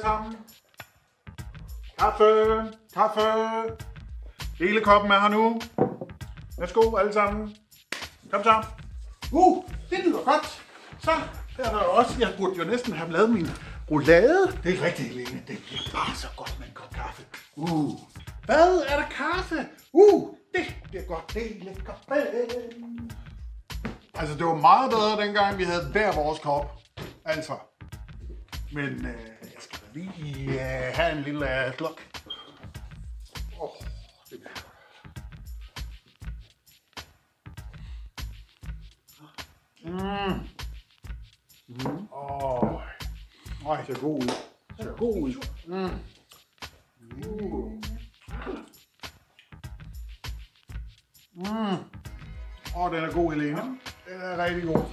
sammen. Kaffe, kaffe. Hele koppen er her nu. Værsgo alle sammen. Kom så. Det lyder godt. Så er der også, jeg burde jo næsten have lavet min roulade. Det er rigtigt, Helene. Det bliver bare så godt med en kop kaffe. Hvad er der kaffe? Det bliver godt. Det er lækker. Altså, det var meget bedre dengang, vi havde hver vores kop. Altså. Men jeg skal da lige have en lille sluk. Det bliver godt. Det ser god ud. Det ser god ud. Den er god, Helene. Den er rigtig god.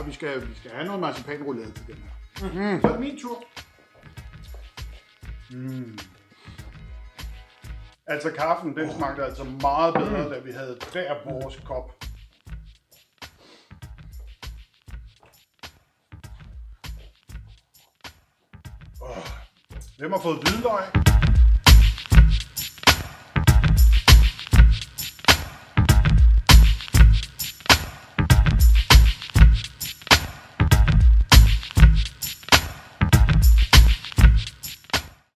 Vi skal have noget marcipanroulade til den her. Så er det min tur. Altså kaffen, den smagte altså meget bedre, da vi havde hver vores kop. Hvem har fået hvidløg?